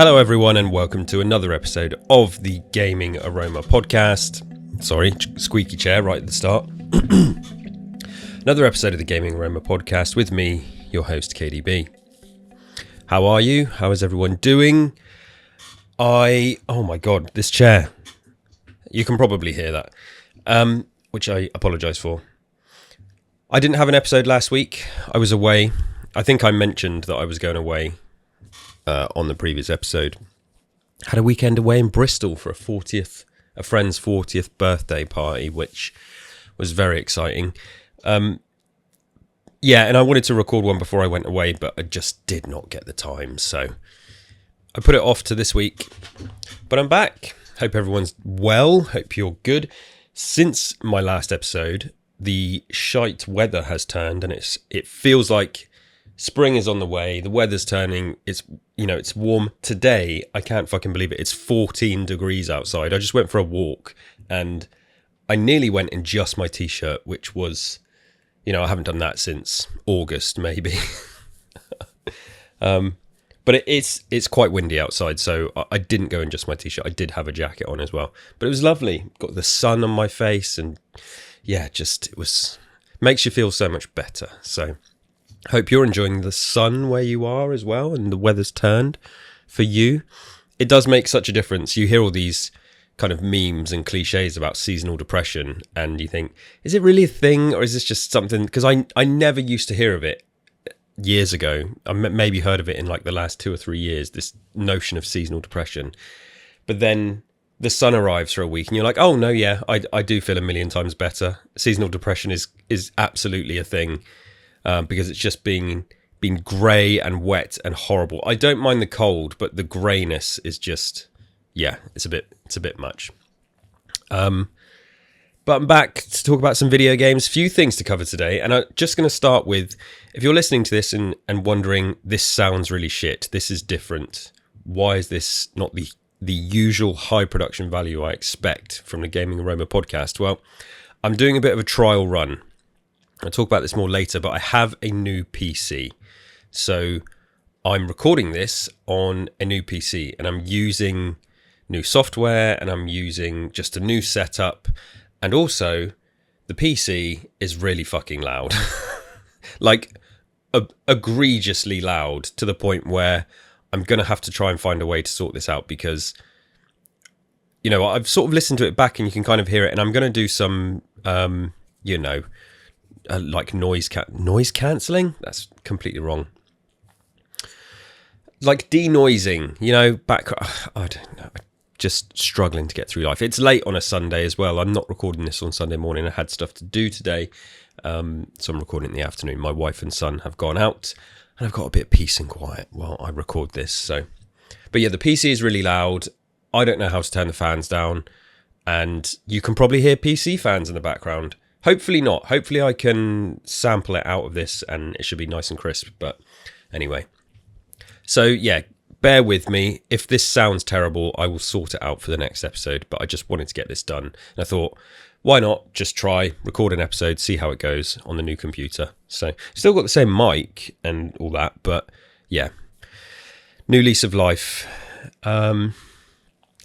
Hello everyone and welcome to another episode of the Gaming Aroma podcast. Sorry, squeaky chair right at the start. Another episode of the Gaming Aroma podcast with me, your host KDB. How are you? How is everyone doing? Oh my god, this chair. You can probably hear that, which I apologise for. I didn't have an episode last week. I was away. I think I mentioned that I was going away on the previous episode. Had a weekend away in Bristol for a friend's 40th birthday party, which was very exciting. And I wanted to record one before I went away, but I just did not get the time, so I put it off to this week. But I'm back. Hope everyone's well. Hope you're good. Since my last episode, the shite weather has turned, and it feels like spring is on the way. The weather's turning. It's warm. Today, I can't fucking believe it. It's 14 degrees outside. I just went for a walk and I nearly went in just my t-shirt, which was, I haven't done that since August, maybe. But it's quite windy outside, so I didn't go in just my t-shirt. I did have a jacket on as well. But it was lovely. Got the sun on my face and makes you feel so much better. So hope you're enjoying the sun where you are as well, and the weather's turned for you. It does make such a difference. You hear all these kind of memes and cliches about seasonal depression, and you think, is it really a thing, or is this just something? Because I never used to hear of it years ago. I maybe heard of it in like the last 2 or 3 years, this notion of seasonal depression. But then the sun arrives for a week and you're like, oh no, yeah, I do feel a million times better. Seasonal depression is absolutely a thing. Because it's just been grey and wet and horrible. I don't mind the cold, but the greyness is just, it's a bit much. But I'm back to talk about some video games. Few things to cover today, and I'm just going to start with, if you're listening to this and wondering, this sounds really shit, this is different, why is this not the usual high production value I expect from the Gaming Aroma podcast? Well, I'm doing a bit of a trial run. I'll talk about this more later, but I have a new PC. So I'm recording this on a new PC, and I'm using new software, and I'm using just a new setup. And also, the PC is really fucking loud. Like, egregiously loud, to the point where I'm going to have to try and find a way to sort this out, because, I've sort of listened to it back and you can kind of hear it. And I'm going to do some, like noise cancelling. That's completely wrong. Like denoising, I don't know. Just struggling to get through life. It's late on a Sunday as well. I'm not recording this on Sunday morning. I had stuff to do today. So I'm recording in the afternoon. My wife and son have gone out and I've got a bit of peace and quiet while I record this. So, but yeah, the PC is really loud. I don't know how to turn the fans down, and you can probably hear PC fans in the background. Hopefully not. Hopefully I can sample it out of this and it should be nice and crisp. But anyway. So yeah, bear with me. If this sounds terrible, I will sort it out for the next episode. But I just wanted to get this done. And I thought, why not just try, record an episode, see how it goes on the new computer. So still got the same mic and all that. But yeah, new lease of life. And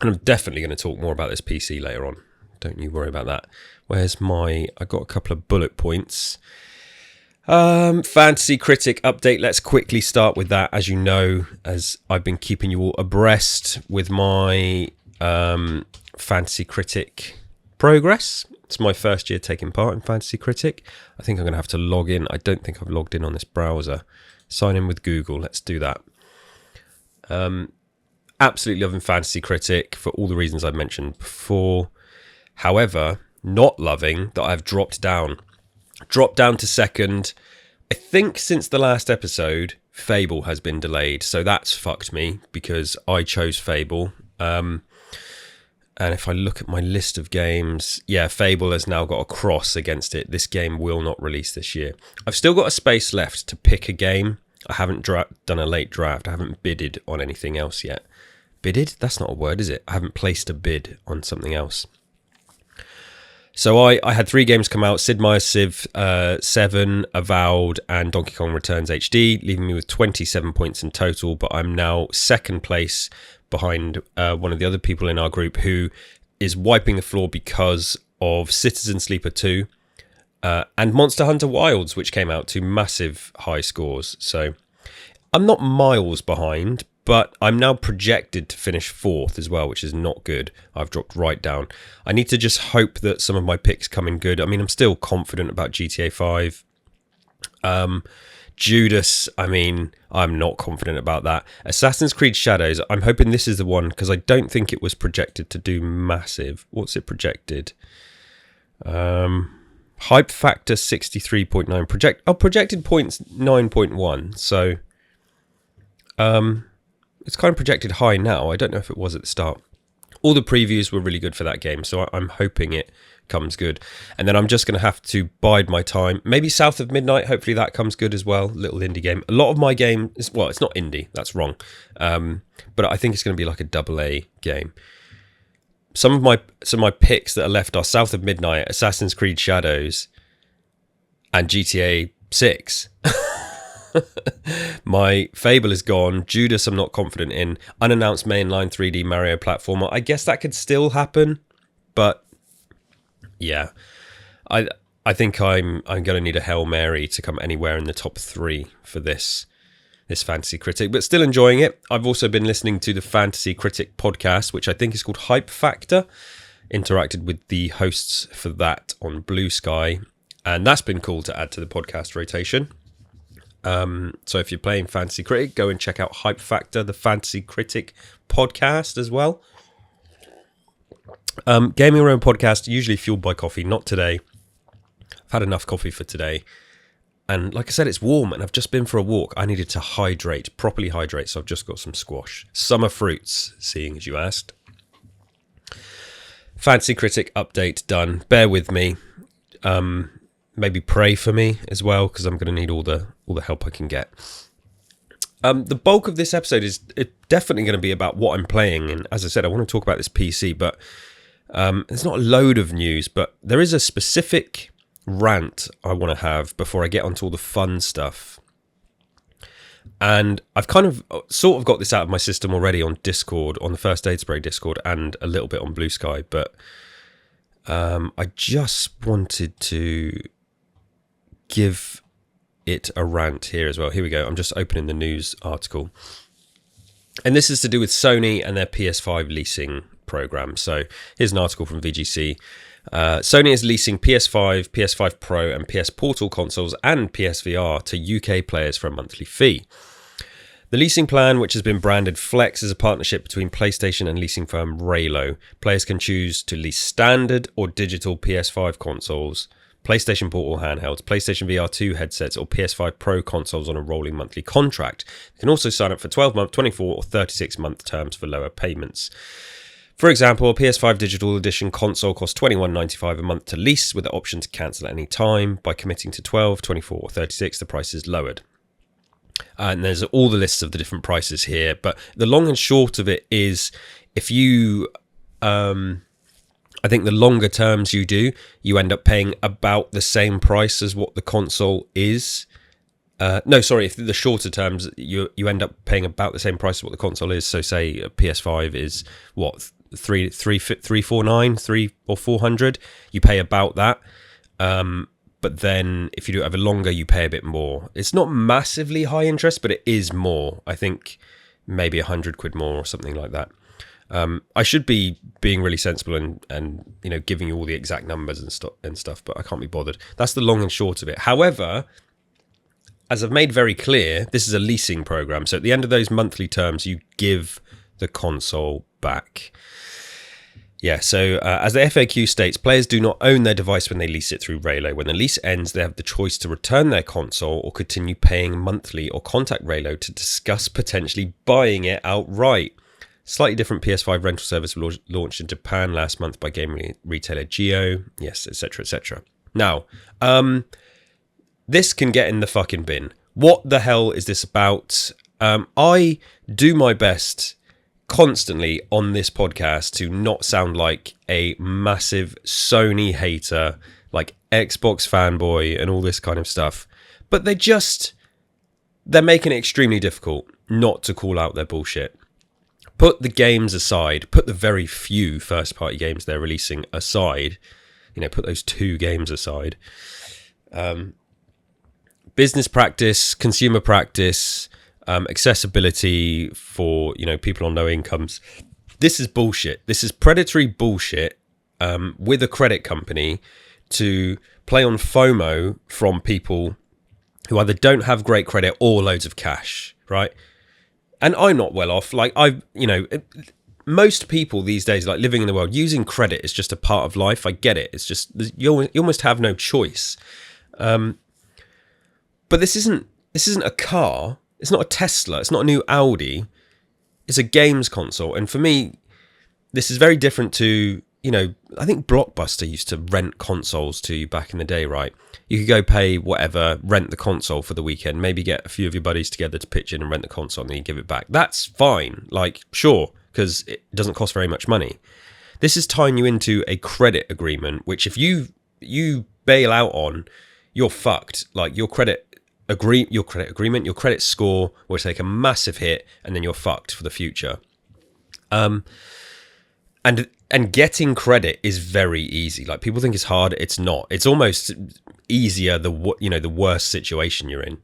I'm definitely going to talk more about this PC later on. Don't you worry about that. I got a couple of bullet points. Fantasy Critic update. Let's quickly start with that. As you know, as I've been keeping you all abreast with my Fantasy Critic progress. It's my first year taking part in Fantasy Critic. I think I'm going to have to log in. I don't think I've logged in on this browser. Sign in with Google. Let's do that. Absolutely loving Fantasy Critic for all the reasons I've mentioned before. However, not loving that I've dropped down to second. I think since the last episode, Fable has been delayed, so that's fucked me because I chose Fable. And if I look at my list of games, Fable has now got a cross against it. This game will not release this year. I've still got a space left to pick a game. I haven't done a late draft. I haven't bidded on anything else yet. Bidded? That's not a word, is it? I haven't placed a bid on something else. So I had 3 games come out: Sid Meier's Civ 7, Avowed, and Donkey Kong Returns HD, leaving me with 27 points in total. But I'm now second place behind one of the other people in our group who is wiping the floor because of Citizen Sleeper 2 and Monster Hunter Wilds, which came out to massive high scores. So I'm not miles behind, but I'm now projected to finish 4th as well, which is not good. I've dropped right down. I need to just hope that some of my picks come in good. I mean, I'm still confident about GTA 5. Judas, I mean, I'm not confident about that. Assassin's Creed Shadows, I'm hoping this is the one, because I don't think it was projected to do massive. What's it projected? Hype factor 63.9. Projected points 9.1. So it's kind of projected high now. I don't know if it was at the start. All the previews were really good for that game, so I'm hoping it comes good. And then I'm just going to have to bide my time. Maybe South of Midnight, hopefully that comes good as well. Little indie game. A lot of my game is, well, it's not indie, that's wrong. But I think it's going to be like a AA game. Some of my picks that are left are South of Midnight, Assassin's Creed Shadows, and GTA 6. My Fable is gone. Judas I'm not confident in. Unannounced mainline 3D Mario platformer. I guess that could still happen, but yeah, I think I'm going to need a Hail Mary to come anywhere in the top 3 for this Fantasy Critic, but still enjoying it. I've also been listening to the Fantasy Critic podcast, which I think is called Hype Factor. Interacted with the hosts for that on Blue Sky, and that's been cool to add to the podcast rotation. So if you're playing Fantasy Critic, go and check out Hype Factor, the Fantasy Critic podcast as well. Gaming Room podcast, usually fueled by coffee, not today. I've had enough coffee for today. And like I said, it's warm and I've just been for a walk. I needed to properly hydrate, so I've just got some squash. Summer fruits, seeing as you asked. Fantasy Critic update done. Bear with me. Maybe pray for me as well, because I'm going to need all the help I can get. The bulk of this episode is definitely going to be about what I'm playing. And as I said, I want to talk about this PC, but there's not a load of news, but there is a specific rant I want to have before I get onto all the fun stuff. And I've kind of sort of got this out of my system already on Discord, on the First Aid Spray Discord, and a little bit on Blue Sky, but I just wanted to give it a rant here as well. Here we go. I'm just opening the news article. And this is to do with Sony and their PS5 leasing program. So here's an article from VGC. Sony is leasing PS5, PS5 Pro and PS Portal consoles and PSVR to UK players for a monthly fee. The leasing plan, which has been branded Flex, is a partnership between PlayStation and leasing firm Raylo. Players can choose to lease standard or digital PS5 consoles, PlayStation Portal handhelds, PlayStation VR 2 headsets, or PS5 Pro consoles on a rolling monthly contract. You can also sign up for 12-month, 24 or 36-month terms for lower payments. For example, a PS5 Digital Edition console costs $21.95 a month to lease, with the option to cancel at any time. By committing to 12, 24 or 36, the price is lowered. And there's all the lists of the different prices here. But the long and short of it is, if you... I think the longer terms you do, you end up paying about the same price as what the console is. If the shorter terms, you end up paying about the same price as what the console is. So say a PS5 is what, 349, 3 or 400, you pay about that. But then if you do it over longer, you pay a bit more. It's not massively high interest, but it is more. I think maybe 100 quid more or something like that. I should be being really sensible and giving you all the exact numbers and stuff, but I can't be bothered. That's the long and short of it. However, as I've made very clear, this is a leasing program. So at the end of those monthly terms, you give the console back. Yeah, so as the FAQ states, players do not own their device when they lease it through Raylo. When the lease ends, they have the choice to return their console or continue paying monthly, or contact Raylo to discuss potentially buying it outright. Slightly different PS5 rental service launched in Japan last month by game retailer Geo. Yes, etc., etc. Now, this can get in the fucking bin. What the hell is this about? I do my best constantly on this podcast to not sound like a massive Sony hater, like Xbox fanboy and all this kind of stuff. But they're making it extremely difficult not to call out their bullshit. Put the games aside, put the very few first-party games they're releasing aside, put those 2 games aside. Business practice, consumer practice, accessibility for, people on no incomes. This is bullshit. This is predatory bullshit with a credit company to play on FOMO from people who either don't have great credit or loads of cash, right? And I'm not well off. Like, most people these days, like living in the world, using credit is just a part of life. I get it. It's just, you almost have no choice. But this isn't a car. It's not a Tesla. It's not a new Audi. It's a games console. And for me, this is very different to, I think Blockbuster used to rent consoles to you back in the day, right? You could go pay whatever, rent the console for the weekend, maybe get a few of your buddies together to pitch in and rent the console and then you give it back. That's fine. Like, sure, because it doesn't cost very much money. This is tying you into a credit agreement, which if you bail out on, you're fucked. Like, your credit agreement, your credit score will take a massive hit and then you're fucked for the future. And getting credit is very easy. Like, people think it's hard. It's not. It's almost easier the worse situation you're in.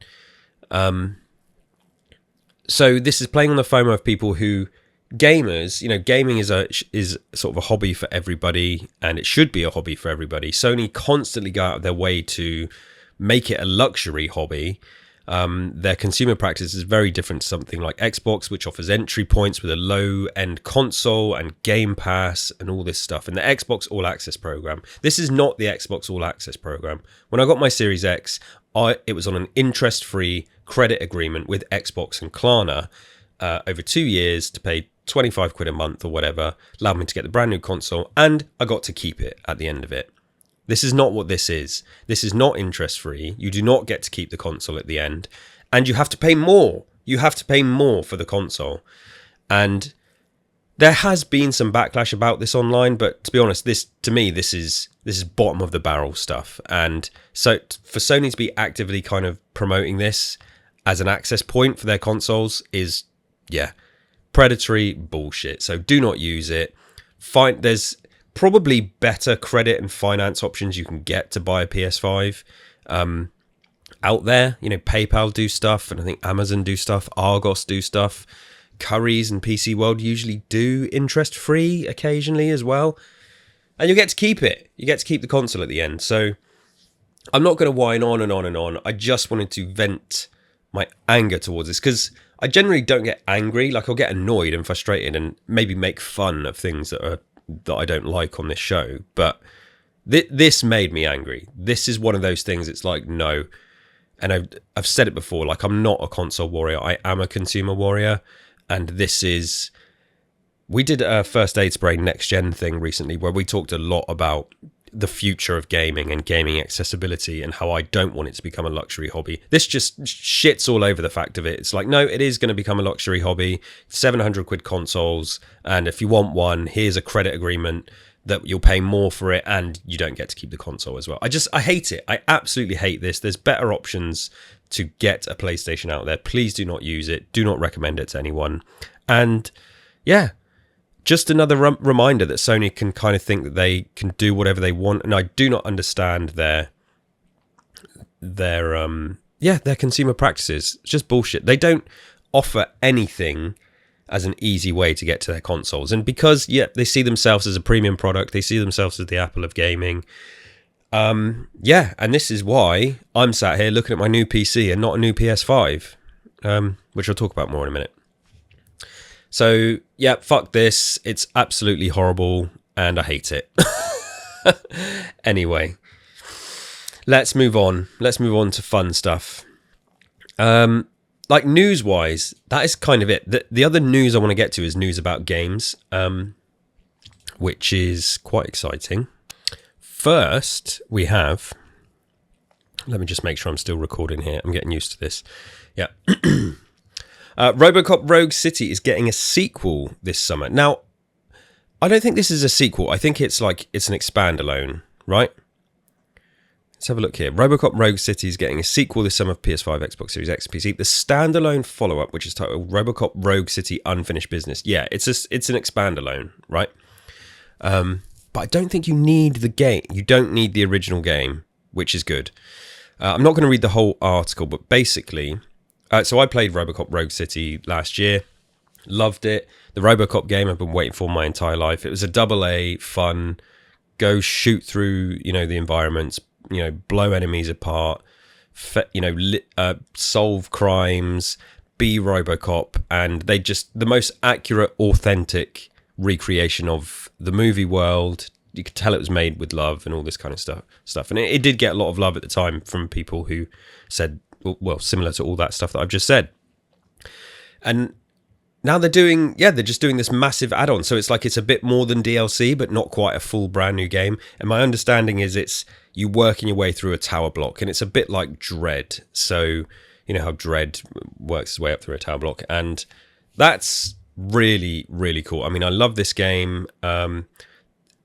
So this is playing on the FOMO of people who, gamers, gaming is sort of a hobby for everybody, and it should be a hobby for everybody. Sony constantly go out of their way to make it a luxury hobby. Their consumer practice is very different to something like Xbox, which offers entry points with a low-end console and Game Pass and all this stuff. And the Xbox All Access program. This is not the Xbox All Access program. When I got my Series X, it was on an interest-free credit agreement with Xbox and Klarna over 2 years to pay 25 quid a month or whatever, allowed me to get the brand new console, and I got to keep it at the end of it. This is not what this is. This is not interest-free. You do not get to keep the console at the end. And you have to pay more. You have to pay more for the console. And there has been some backlash about this online, but to be honest, this is bottom of the barrel stuff. And so for Sony to be actively kind of promoting this as an access point for their consoles is, predatory bullshit. So do not use it. There's probably better credit and finance options you can get to buy a PS5 out there. PayPal do stuff, and I think Amazon do stuff, Argos do stuff, Currys and PC World usually do interest free occasionally as well, and you get to keep it. You get to keep the console at the end. So I'm not going to whine on and on and on. I just wanted to vent my anger towards this, because I generally don't get angry. Like, I'll get annoyed and frustrated and maybe make fun of things that I don't like on this show, but this made me angry. This is one of those things. It's like, no, and I've said it before. Like, I'm not a console warrior. I am a consumer warrior, and we did a First Aid Spray next gen thing recently where we talked a lot about the future of gaming and gaming accessibility and how I don't want it to become a luxury hobby. This just shits all over the fact of it. It's like, no, it is going to become a luxury hobby. 700 quid consoles, and if you want one, here's a credit agreement that you'll pay more for it, and you don't get to keep the console as well. I hate it. I absolutely hate this. There's better options to get a PlayStation out there. Please do not use it. Do not recommend it to anyone. And just another reminder that Sony can kind of think that they can do whatever they want, and I do not understand their consumer practices. It's just bullshit. They don't offer anything as an easy way to get to their consoles, and because they see themselves as a premium product, they see themselves as the Apple of gaming. And this is why I'm sat here looking at my new PC and not a new PS5, which I'll talk about more in a minute. So, fuck this. It's absolutely horrible, and I hate it. Anyway, let's move on. Let's move on to fun stuff. Like, news-wise, that is kind of it. The other news I want to get to is news about games, which is quite exciting. First, we have... Let me just make sure I'm still recording here. I'm getting used to this. Yeah. Robocop Rogue City is getting a sequel this summer. Now, I don't think this is a sequel. I think it's an expandalone, right? Let's have a look here. Robocop Rogue City is getting a sequel this summer for PS5, Xbox Series X, PC. The standalone follow-up, which is titled Robocop Rogue City Unfinished Business. Yeah, it's an expandalone, right? But I don't think you need the game. You don't need the original game, which is good. I'm not going to read the whole article, but basically... so I played Robocop Rogue City last year. Loved it. The Robocop game I've been waiting for my entire life. It was a AA, fun, go shoot through, the environments, blow enemies apart, solve crimes, be Robocop, and the most accurate, authentic recreation of the movie world. You could tell it was made with love and all this kind of stuff. And it did get a lot of love at the time from people who said, well, similar to all that stuff that I've just said. And now they're just doing this massive add-on. So it's a bit more than DLC, but not quite a full brand new game. And my understanding is it's you working your way through a tower block, and it's a bit like Dread. So you know how Dread works its way up through a tower block, and that's really, really cool. I mean, I love this game.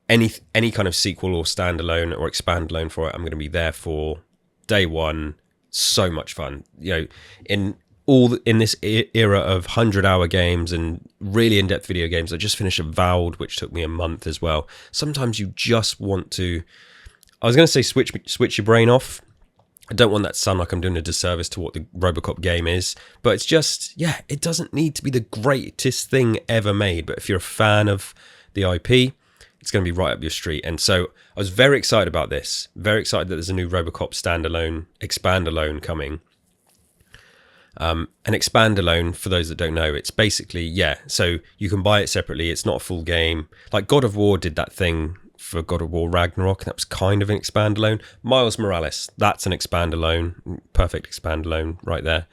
Any kind of sequel or standalone or expandalone for it, I'm going to be there for day one. So much fun, in this era of 100-hour games and really in-depth video games. I just finished Avowed, which took me a month as well. Sometimes you just want to, I was going to say switch your brain off. I don't want that to sound like I'm doing a disservice to what the Robocop game is, but it's just, it doesn't need to be the greatest thing ever made. But if you're a fan of the IP, it's going to be right up your street. And so I was very excited about this. Very excited that there's a new Robocop standalone, expandalone coming. An expandalone, for those that don't know, it's basically, so you can buy it separately. It's not a full game. Like God of War did that thing for God of War Ragnarok. That was kind of an expandalone. Miles Morales, that's an expandalone. Perfect expandalone right there,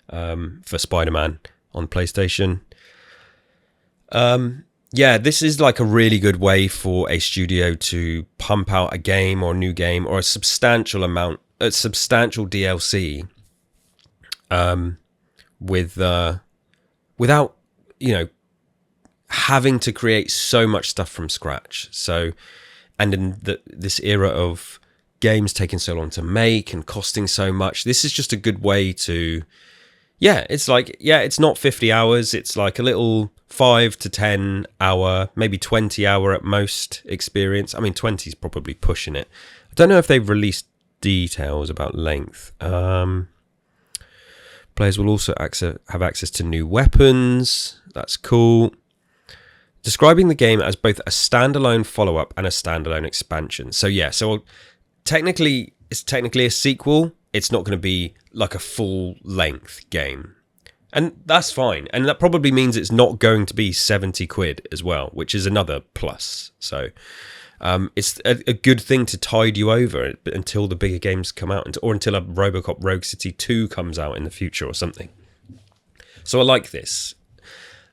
for Spider-Man on PlayStation. This is like a really good way for a studio to pump out a game or a new game or a substantial DLC without having to create so much stuff from scratch. So, and in this era of games taking so long to make and costing so much, this is just a good way to, it's not 50 hours. It's like a little 5 to 10 hour, maybe 20 hour at most experience. I mean, 20 is probably pushing it. I don't know if they've released details about length. Players will also have access to new weapons. That's cool. Describing the game as both a standalone follow-up and a standalone expansion. So so technically, it's a sequel. It's not going to be like a full-length game. And that's fine. And that probably means it's not going to be 70 quid as well, which is another plus. So it's a good thing to tide you over until the bigger games come out, or until a Robocop Rogue City 2 comes out in the future or something. So I like this.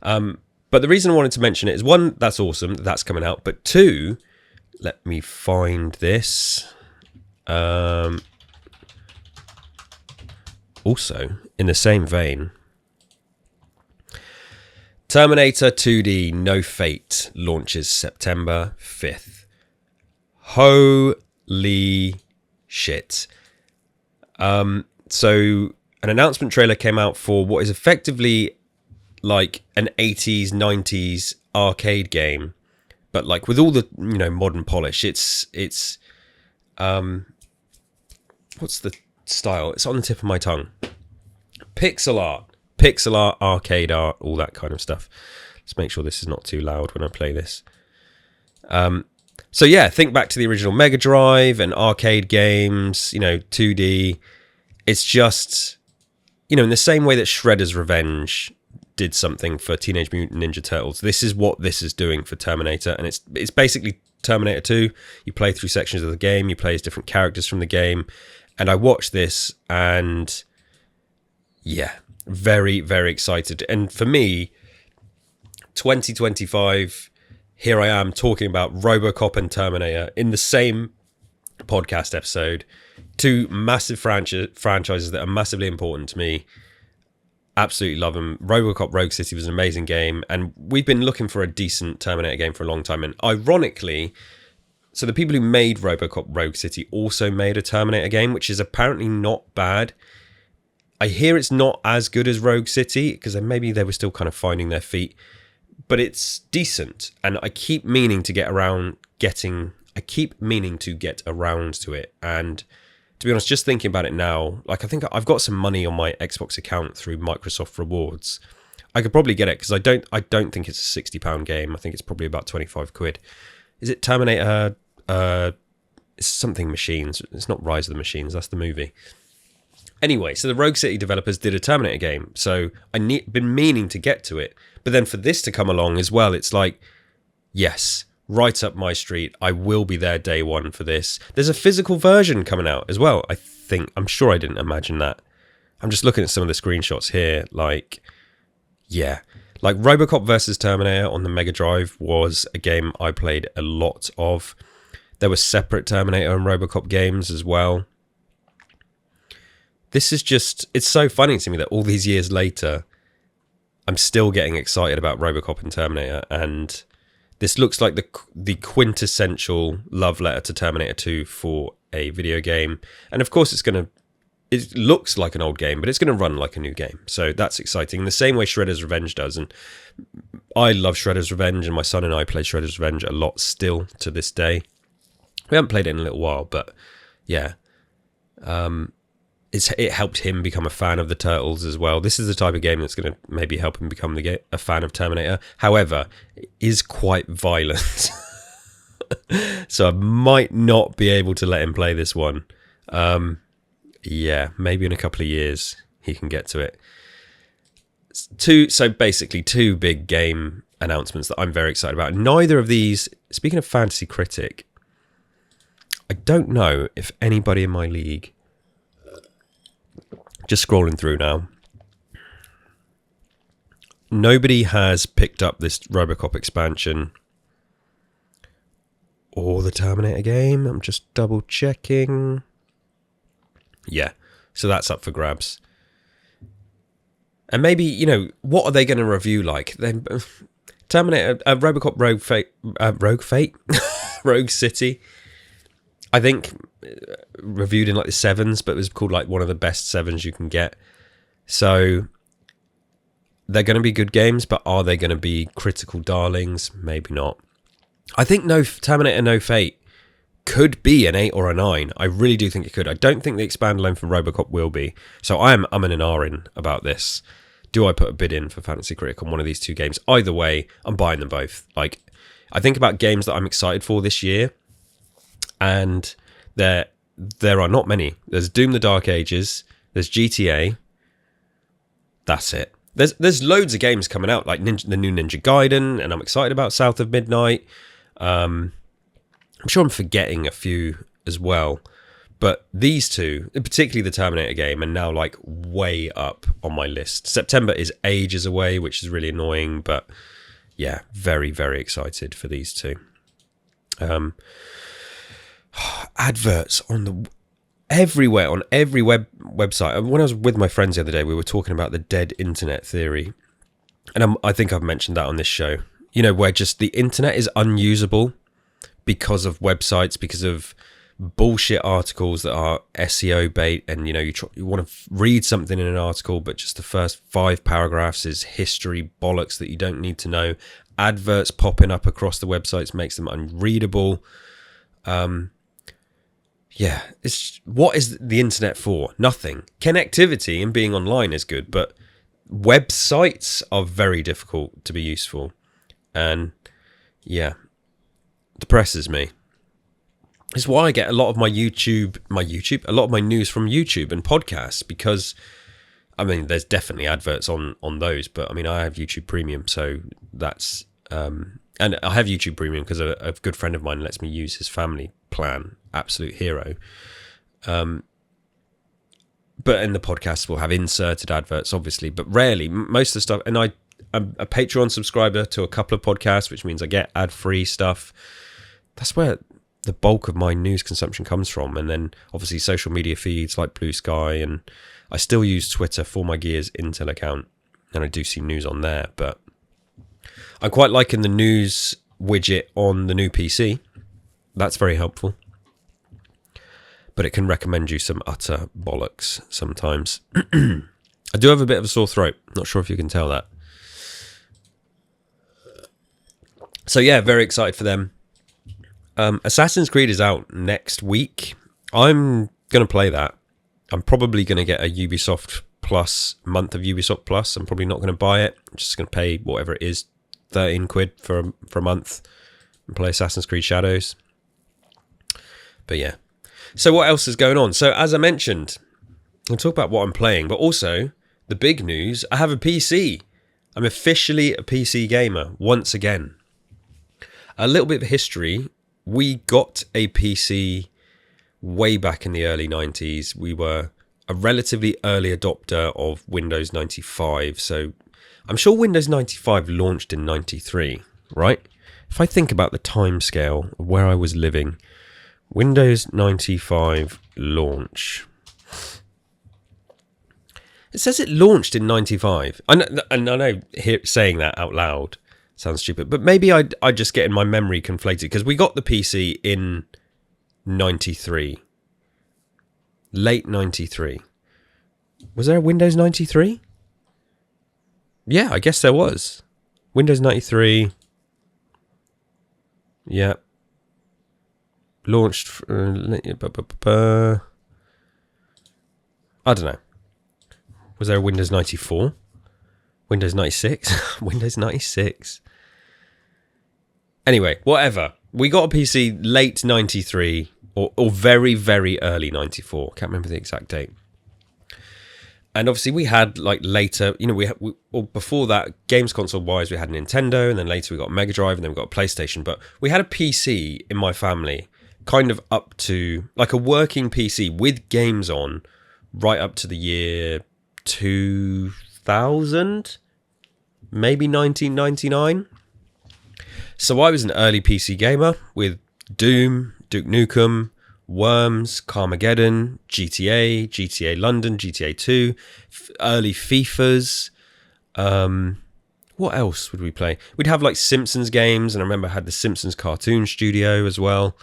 But the reason I wanted to mention it is, one, that's awesome that that's coming out. But two, let me find this. Also, in the same vein, Terminator 2D No Fate launches September 5th. Holy shit. So an announcement trailer came out for what is effectively like an 80s, 90s arcade game, but like with all the, modern polish. It's what's the style? It's on the tip of my tongue. Pixel art, arcade art, all that kind of stuff. Let's make sure this is not too loud when I play this. So think back to the original Mega Drive and arcade games, 2D. It's just, in the same way that Shredder's Revenge did something for Teenage Mutant Ninja Turtles, this is what this is doing for Terminator. And it's basically Terminator 2. You play through sections of the game, you play as different characters from the game. And I watched this and very, very excited. And for me, 2025, here I am talking about Robocop and Terminator in the same podcast episode. Two massive franchises that are massively important to me. Absolutely love them. Robocop Rogue City was an amazing game, and we've been looking for a decent Terminator game for a long time. And ironically, so the people who made Robocop Rogue City also made a Terminator game, which is apparently not bad. I hear it's not as good as Rogue City, because maybe they were still kind of finding their feet, but it's decent. And I keep meaning to get around to it. And to be honest, just thinking about it now, like I think I've got some money on my Xbox account through Microsoft Rewards. I could probably get it, because I don't think it's a £60 game. I think it's probably about 25 quid. Is it Terminator? It's something Machines. It's not Rise of the Machines. That's the movie. Anyway, so the Rogue City developers did a Terminator game. So been meaning to get to it. But then for this to come along as well, it's like, yes, right up my street. I will be there day one for this. There's a physical version coming out as well, I think. I'm sure I didn't imagine that. I'm just looking at some of the screenshots here. Like, yeah. Like Robocop versus Terminator on the Mega Drive was a game I played a lot of. There were separate Terminator and Robocop games as well. This is just, it's so funny to me that all these years later, I'm still getting excited about Robocop and Terminator, and this looks like the quintessential love letter to Terminator 2 for a video game. And of course it looks like an old game, but it's going to run like a new game. So that's exciting. In the same way Shredder's Revenge does. And I love Shredder's Revenge, and my son and I play Shredder's Revenge a lot still to this day. We haven't played it in a little while, but yeah. It helped him become a fan of the Turtles as well. This is the type of game that's going to maybe help him become a fan of Terminator. However, it is quite violent. So I might not be able to let him play this one. Yeah, maybe in a couple of years he can get to it. So basically two big game announcements that I'm very excited about. Neither of these, speaking of Fantasy Critic, I don't know if anybody in my league, just scrolling through now, nobody has picked up this Robocop expansion or the Terminator game. I'm just double checking. Yeah, so that's up for grabs. And maybe, what are they going to review like? Terminator, Robocop Rogue City, I think reviewed in like the 7s, but it was called like one of the best 7s you can get. So they're going to be good games, but are they going to be critical darlings? Maybe not. I think Terminator No Fate could be an 8 or a 9. I really do think it could. I don't think the expand alone for Robocop will be. So I'm in an R-in about this. Do I put a bid in for Fantasy Critic on one of these two games? Either way, I'm buying them both. Like, I think about games that I'm excited for this year, and there are not many. There's Doom: The Dark Ages, there's GTA. That's it. There's loads of games coming out, like the new Ninja Gaiden, and I'm excited about South of Midnight. I'm sure I'm forgetting a few as well, but these two, particularly the Terminator game, are now like way up on my list. September is ages away, which is really annoying, but yeah, very, very excited for these two. Adverts on everywhere, on every website. When I was with my friends the other day, we were talking about the dead internet theory, and I think I've mentioned that on this show. Where just the internet is unusable because of websites, because of bullshit articles that are SEO bait, and you want to read something in an article, but just the first 5 paragraphs is history bollocks that you don't need to know. Adverts popping up across the websites makes them unreadable. Yeah, what is the internet for? Nothing. Connectivity and being online is good, but websites are very difficult to be useful. And yeah, depresses me. It's why I get a lot of my a lot of my news from YouTube and podcasts, because there's definitely adverts on those, but I have YouTube Premium, so that's and I have YouTube Premium because a good friend of mine lets me use his family plan. Absolute hero. But in the podcast we'll have inserted adverts, obviously, but rarely. Most of the stuff, and I'm a Patreon subscriber to a couple of podcasts, which means I get ad-free stuff. That's where the bulk of my news consumption comes from. And then obviously social media feeds like Blue Sky, and I still use Twitter for my Gears Intel account, and I do see news on there, but I'm quite liking the news widget on the new PC. That's very helpful. But it can recommend you some utter bollocks sometimes. I do have a bit of a sore throat. Not sure if you can tell that. So yeah, very excited for them. Assassin's Creed is out next week. I'm going to play that. I'm probably going to get a Ubisoft Plus, month of Ubisoft Plus. I'm probably not going to buy it. I'm just going to pay whatever it is, 13 quid for a month, and play Assassin's Creed Shadows. But yeah. So what else is going on? So as I mentioned, I'll talk about what I'm playing, but also the big news, I have a PC. I'm officially a PC gamer once again. A little bit of history. We got a PC way back in the early 90s. We were a relatively early adopter of Windows 95. So I'm sure Windows 95 launched in 93, right? If I think about the timescale of where I was living, Windows 95 launch. It says it launched in 95. And I know saying that out loud sounds stupid, but maybe I just get in my memory conflated, because we got the PC in 93. Late 93. Was there a Windows 93? Yeah, I guess there was. Windows 93. Yeah. Launched. I don't know. Was there a Windows 94? Windows 96? Windows 96. Anyway, whatever. We got a PC late 93 or very, very early 94. Can't remember the exact date. And obviously we had like later, before that, games console wise, we had a Nintendo, and then later we got a Mega Drive, and then we got a PlayStation. But we had a PC in my family kind of up to like a working PC with games on right up to the year 2000, maybe 1999. So I was an early PC gamer with Doom, Duke Nukem, Worms, Carmageddon, GTA London, GTA 2, early FIFAs. What else would we play? We'd have like Simpsons games, and I remember I had the Simpsons cartoon studio as well.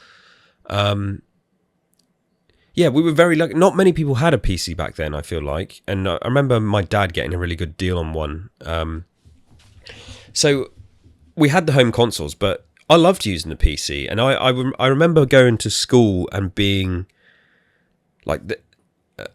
Yeah, we were very lucky. Not many people had a PC back then, I feel like. And I remember my dad getting a really good deal on one. So we had the home consoles, but I loved using the PC. And I remember going to school and being like,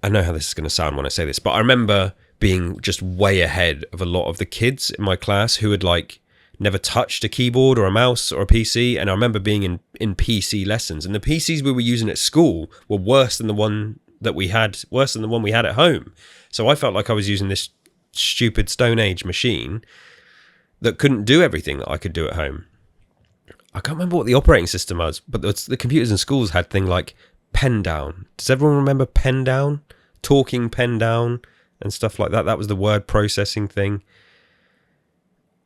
I know how this is going to sound when I say this, but I remember being just way ahead of a lot of the kids in my class who had like never touched a keyboard or a mouse or a PC. And I remember being in PC lessons, and the PCs we were using at school were worse than the one we had at home. So I felt like I was using this stupid Stone Age machine that couldn't do everything that I could do at home. I can't remember what the operating system was, but the computers in schools had thing like pen down. Does everyone remember pen down? Talking pen down and stuff like that. That was the word processing thing.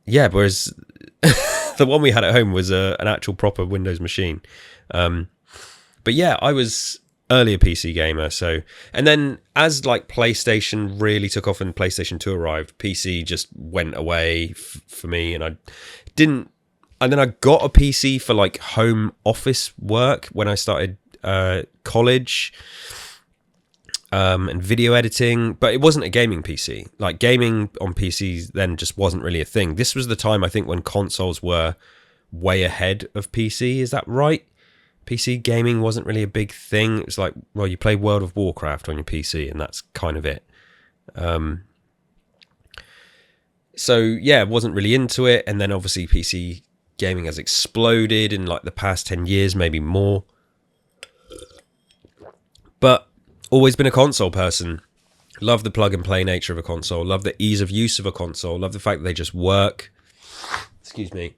Yeah, whereas the one we had at home was an actual proper Windows machine. But yeah, I was earlier PC gamer. So, and then as like PlayStation really took off and PlayStation 2 arrived, PC just went away for me, and I didn't. And then I got a PC for like home office work when I started college. And video editing, but it wasn't a gaming PC. Like gaming on PCs then just wasn't really a thing. This was the time, I think, when consoles were way ahead of PC. Is that right? PC gaming wasn't really a big thing. It was like, well, you play World of Warcraft on your PC and that's kind of it. So yeah, wasn't really into it. And then obviously PC gaming has exploded in like the past 10 years, maybe more. But always been a console person. Love the plug and play nature of a console. Love the ease of use of a console. Love the fact that they just work. Excuse me.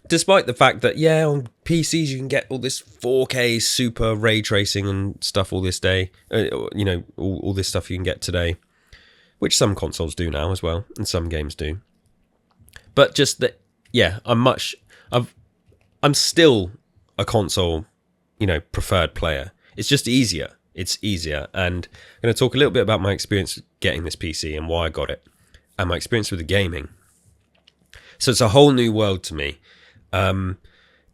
Despite the fact that, yeah, on PCs you can get all this 4K super ray tracing and stuff all this day. All this stuff you can get today. Which some consoles do now as well. And some games do. But just that, yeah, I'm still a console, preferred player. It's just easier. It's easier. And I'm going to talk a little bit about my experience getting this PC and why I got it, and my experience with the gaming. So it's a whole new world to me. There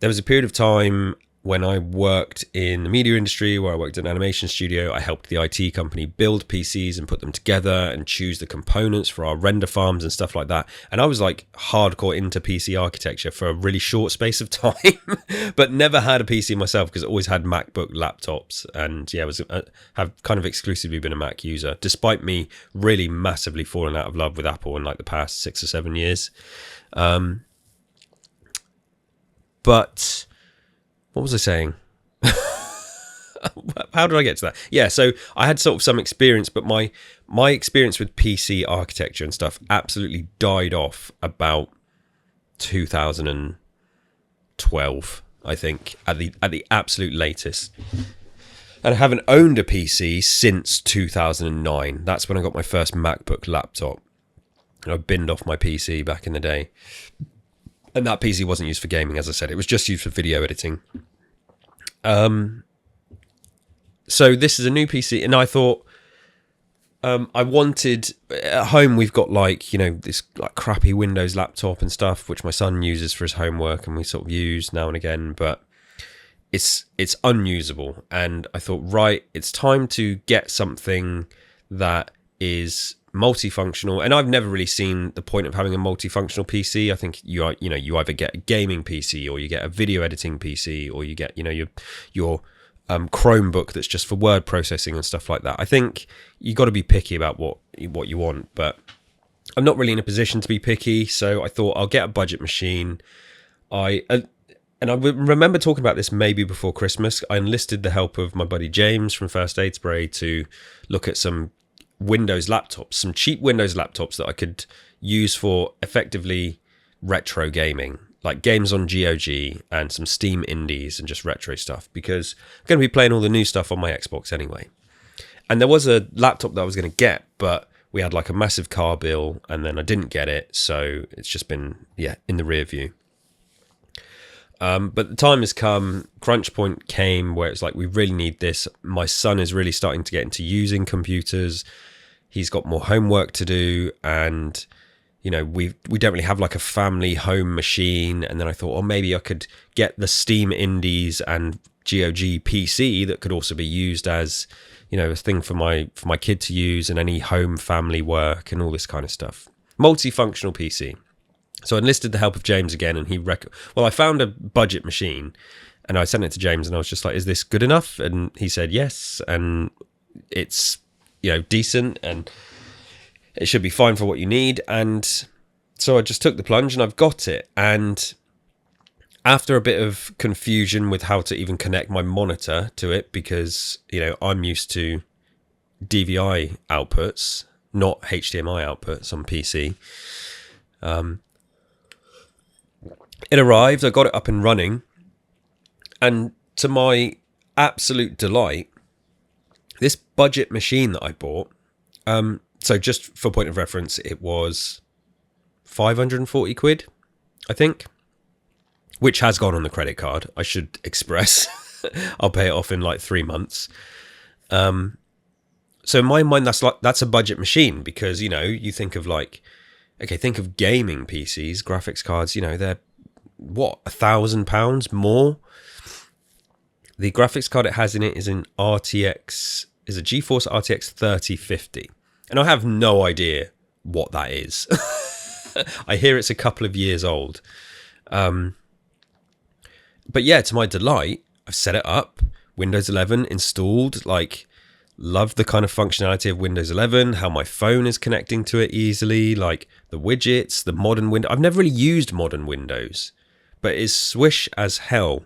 was a period of time when I worked in the media industry, where I worked in an animation studio. I helped the IT company build PCs and put them together and choose the components for our render farms and stuff like that. And I was like hardcore into PC architecture for a really short space of time, but never had a PC myself because I always had MacBook laptops. And yeah, have kind of exclusively been a Mac user, despite me really massively falling out of love with Apple in like the past 6 or 7 years. But what was I saying? How did I get to that? Yeah, so I had sort of some experience, but my experience with PC architecture and stuff absolutely died off about 2012, I think, at the absolute latest. And I haven't owned a PC since 2009. That's when I got my first MacBook laptop. And I binned off my PC back in the day. And that PC wasn't used for gaming, as I said. It was just used for video editing. So this is a new PC, and I thought I wanted... At home, we've got like, you know, this like crappy Windows laptop and stuff, which my son uses for his homework, and we sort of use now and again, but it's unusable. And I thought, right, it's time to get something that is multifunctional. And I've never really seen the point of having a multifunctional PC. I think you either get a gaming PC, or you get a video editing PC, or you get, you know, your Chromebook that's just for word processing and stuff like that. I think you got to be picky about what you want, but I'm not really in a position to be picky, so I thought I'll get a budget machine. And I remember talking about this maybe before Christmas. I enlisted the help of my buddy James from First Aid Spray to look at some Windows laptops, some cheap Windows laptops that I could use for effectively retro gaming, like games on GOG and some Steam indies and just retro stuff, because I'm going to be playing all the new stuff on my Xbox anyway. And there was a laptop that I was going to get, but we had like a massive car bill, and then I didn't get it, so it's just been in the rear view. But the time has come, crunch point came where it's like, we really need this. My son is really starting to get into using computers. He's got more homework to do, and you know, we don't really have like a family home machine. And then I thought, maybe I could get the Steam indies and GOG PC that could also be used as, you know, a thing for my kid to use, and any home family work and all this kind of stuff. Multifunctional PC. So I enlisted the help of James again, and I found a budget machine, and I sent it to James, and I was just like, is this good enough? And he said yes, and it's, you know, decent, and it should be fine for what you need. And so I just took the plunge, and I've got it. And after a bit of confusion with how to even connect my monitor to it, because, you know, I'm used to DVI outputs, not HDMI outputs on PC, it arrived, I got it up and running, and to my absolute delight, this budget machine that I bought, so just for point of reference, it was 540 quid, I think, which has gone on the credit card, I should express. I'll pay it off in like 3 months. So in my mind, that's a budget machine, because, you know, you think of like, okay, think of gaming PCs, graphics cards, you know, they're what, £1,000 more. The graphics card it has in it is a GeForce RTX 3050, and I have no idea what that is. I hear it's a couple of years old, but yeah, to my delight, I've set it up, Windows 11 installed, like, love the kind of functionality of Windows 11, how my phone is connecting to it easily, like the widgets, the modern window. I've never really used modern Windows, but it's swish as hell.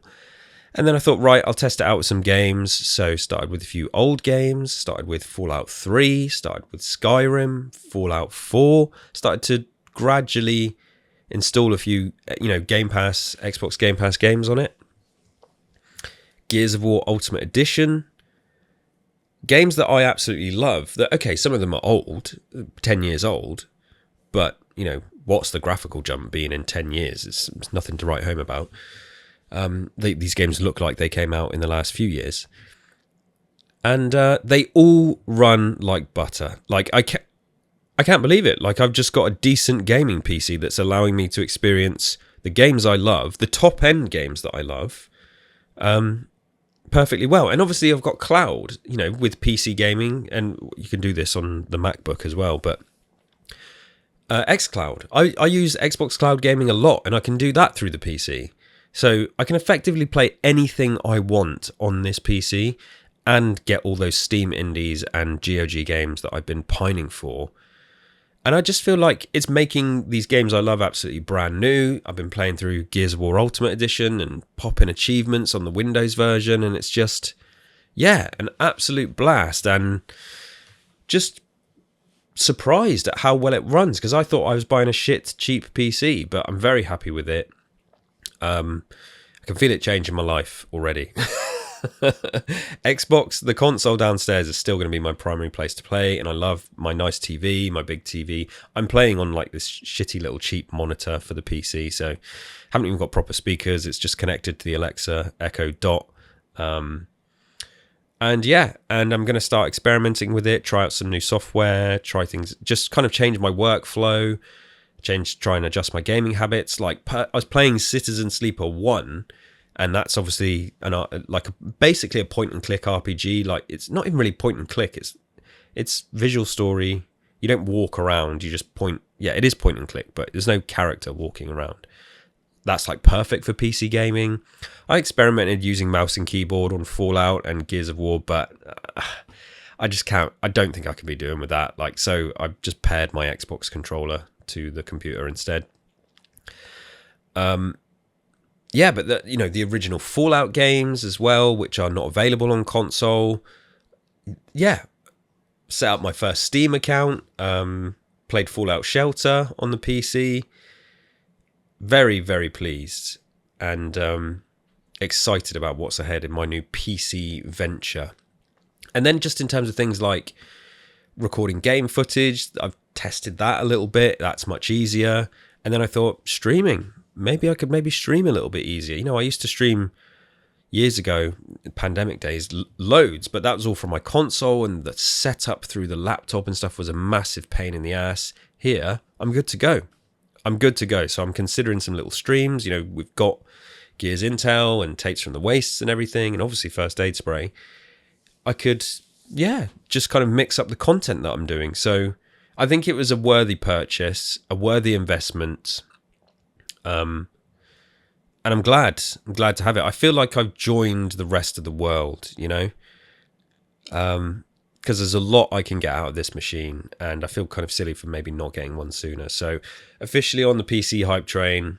And then I thought, right, I'll test it out with some games. So started with a few old games, started with Fallout 3, started with Skyrim, Fallout 4, started to gradually install a few, you know, Xbox Game Pass games on it. Gears of War Ultimate Edition. Games that I absolutely love. That, okay, some of them are old, 10 years old, but, you know, what's the graphical jump being in 10 years? It's nothing to write home about. These games look like they came out in the last few years. And they all run like butter. Like, I can't believe it. Like, I've just got a decent gaming PC that's allowing me to experience the games I love, the top end games that I love, perfectly well. And obviously I've got cloud, with PC gaming, and you can do this on the MacBook as well, but xCloud. I use Xbox Cloud Gaming a lot, and I can do that through the PC. So I can effectively play anything I want on this PC and get all those Steam indies and GOG games that I've been pining for. And I just feel like it's making these games I love absolutely brand new. I've been playing through Gears of War Ultimate Edition and popping achievements on the Windows version, and it's just, an absolute blast. And just surprised at how well it runs, because I thought I was buying a shit cheap PC, but I'm very happy with it. I can feel it changing my life already. Xbox, the console downstairs, is still going to be my primary place to play, and I love my nice TV, my big TV. I'm playing on like this shitty little cheap monitor for the PC, so haven't even got proper speakers. It's just connected to the Alexa Echo Dot. And I'm going to start experimenting with it, try out some new software, try things, just kind of change my workflow, try and adjust my gaming habits. Like, I was playing Citizen Sleeper 1, and that's obviously basically a point and click RPG. Like, it's not even really point and click. It's visual story. You don't walk around. You just point. Yeah, it is point and click, but there's no character walking around. That's like perfect for PC gaming. I experimented using mouse and keyboard on Fallout and Gears of War, but I just can't. I don't think I could be doing with that. Like, so I've just paired my Xbox controller to the computer instead. But the original Fallout games as well, which are not available on console. Yeah, set up my first Steam account. Played Fallout Shelter on the PC. Very, very pleased and excited about what's ahead in my new PC venture. And then just in terms of things like recording game footage, I've tested that a little bit. That's much easier. And then I thought, streaming. Maybe I could stream a little bit easier. I used to stream years ago, pandemic days, loads, but that was all from my console, and the setup through the laptop and stuff was a massive pain in the ass. Here, I'm good to go. So I'm considering some little streams. We've got Gears Intel and Tapes from the Wastes and everything, and obviously First Aid Spray. I could, just kind of mix up the content that I'm doing. So I think it was a worthy purchase, a worthy investment. And I'm glad to have it. I feel like I've joined the rest of the world, because there's a lot I can get out of this machine, and I feel kind of silly for maybe not getting one sooner. So officially on the PC hype train.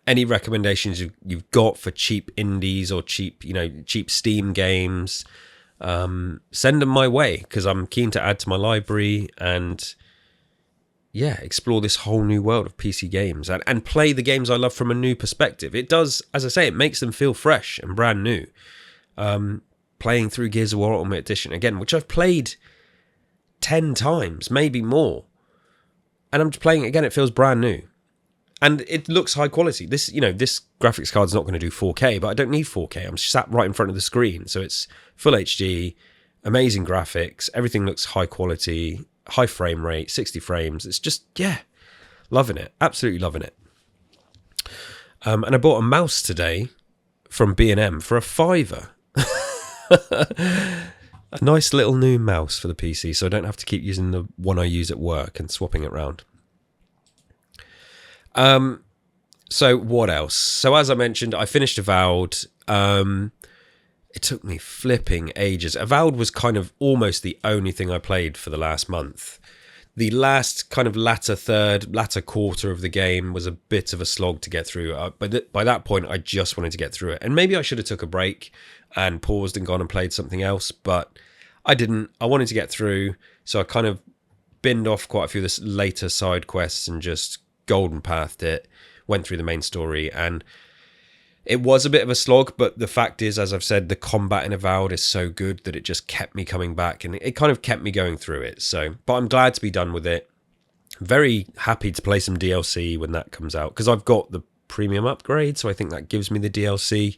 Any recommendations you've got for cheap indies or cheap Steam games, send them my way, because I'm keen to add to my library and explore this whole new world of PC games and play the games I love from a new perspective. It does, as I say, it makes them feel fresh and brand new. Playing through Gears of War Ultimate Edition again, which I've played 10 times, maybe more, and I'm just playing it again. It feels brand new, and it looks high quality. This graphics card's not going to do 4K, but I don't need 4K. I'm sat right in front of the screen, so it's full HD, amazing graphics. Everything looks high quality, high frame rate, 60 frames. It's just loving it, absolutely loving it. And I bought a mouse today from B&M for £5. A nice little new mouse for the PC, so I don't have to keep using the one I use at work and swapping it around. So what else? So as I mentioned, I finished Avowed. It took me flipping ages. Avowed was kind of almost the only thing I played for the last month. The last kind of latter quarter of the game was a bit of a slog to get through. But by that point, I just wanted to get through it. And maybe I should have took a break and paused and gone and played something else, but I didn't. I wanted to get through, so I kind of binned off quite a few of the later side quests and just golden pathed it, went through the main story, and it was a bit of a slog, but the fact is, as I've said, the combat in Avowed is so good that it just kept me coming back, and it kind of kept me going through it. So, but I'm glad to be done with it. Very happy to play some DLC when that comes out, because I've got the premium upgrade, so I think that gives me the DLC.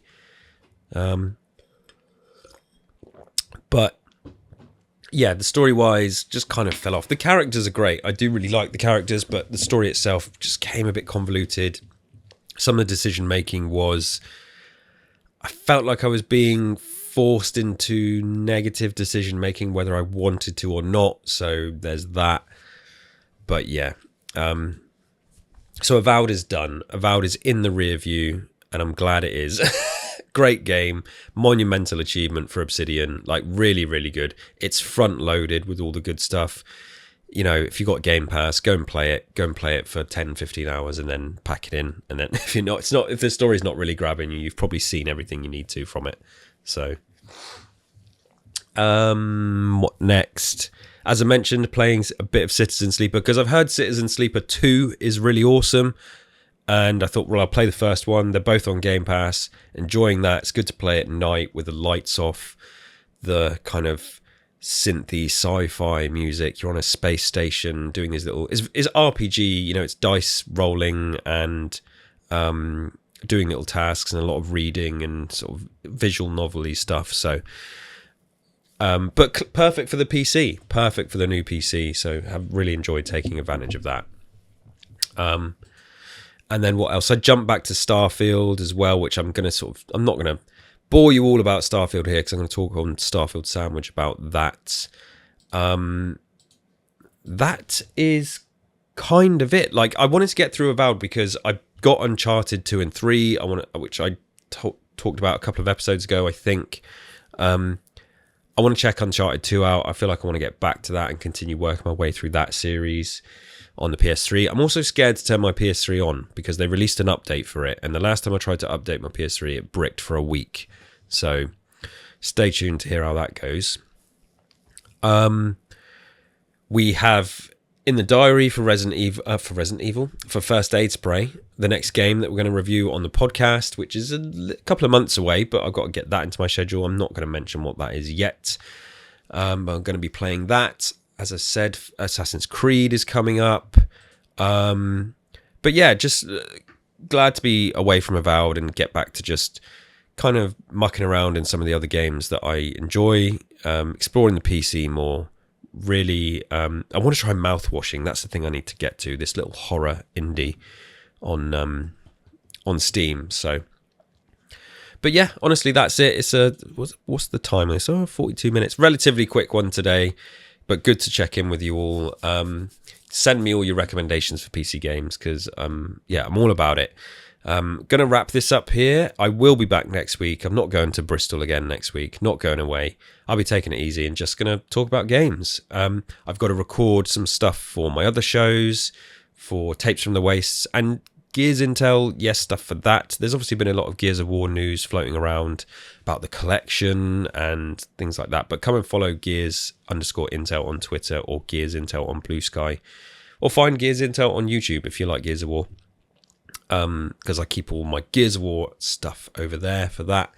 But yeah, the story-wise just kind of fell off. The characters are great. I do really like the characters, but the story itself just came a bit convoluted. Some of the decision-making was... I felt like I was being forced into negative decision-making, whether I wanted to or not. So there's that. But yeah. So Avowed is done. Avowed is in the rear view, and I'm glad it is. Great game, monumental achievement for Obsidian, like really, really good. It's front loaded with all the good stuff. You know, if you've got Game Pass, go and play it for 10, 15 hours and then pack it in. And then if if the story's not really grabbing you, you've probably seen everything you need to from it. So, what next? As I mentioned, playing a bit of Citizen Sleeper, because I've heard Citizen Sleeper 2 is really awesome. And I thought, well, I'll play the first one. They're both on Game Pass. Enjoying that. It's good to play at night with the lights off, the kind of synthy sci-fi music. You're on a space station doing these little... It's RPG, you know, it's dice rolling and doing little tasks and a lot of reading and sort of visual novel-y stuff. So... but perfect for the PC, perfect for the new PC. So I've really enjoyed taking advantage of that. And then what else? I jumped back to Starfield as well, which I'm not going to bore you all about Starfield here because I'm going to talk on Starfield Sandwich about that. That is kind of it. Like, I wanted to get through Avowed because I got Uncharted 2 and 3, which I talked about a couple of episodes ago, I think. I want to check Uncharted 2 out. I feel like I want to get back to that and continue working my way through that series on the PS3. I'm also scared to turn my PS3 on because they released an update for it. And the last time I tried to update my PS3, it bricked for a week. So stay tuned to hear how that goes. We have in the diary for for First Aid Spray, the next game that we're going to review on the podcast, which is a couple of months away, but I've got to get that into my schedule. I'm not going to mention what that is yet. But I'm going to be playing that. As I said, Assassin's Creed is coming up. But yeah, just glad to be away from Avowed and get back to just kind of mucking around in some of the other games that I enjoy, exploring the PC more. Really, I want to try Mouthwashing. That's the thing I need to get to. This little horror indie on Steam. So, but yeah, honestly, that's it. It's what's the time on this? 42 minutes. Relatively quick one today, but good to check in with you all. Send me all your recommendations for PC games because I'm all about it. Gonna wrap this up here. I will be back next week. I'm not going to Bristol again next week. Not going away. I'll be taking it easy and just gonna talk about games. I've got to record some stuff for my other shows, for Tapes from the Wastes and Gears Intel. Yes, stuff for that. There's obviously been a lot of Gears of War news floating around about the collection and things like that. But come and follow Gears_Intel on Twitter or Gears Intel on Blue Sky, or find Gears Intel on YouTube if you like Gears of War. Because I keep all my Gears of War stuff over there for that.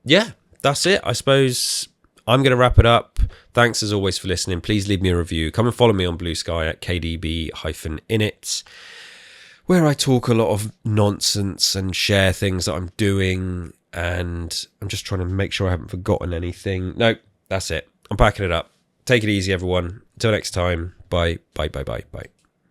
Yeah, that's it. I suppose I'm going to wrap it up. Thanks as always for listening. Please leave me a review. Come and follow me on Blue Sky at KDB-init, where I talk a lot of nonsense and share things that I'm doing. And I'm just trying to make sure I haven't forgotten anything. No, that's it. I'm packing it up. Take it easy, everyone. Until next time. Bye. Bye. Bye. Bye. Bye.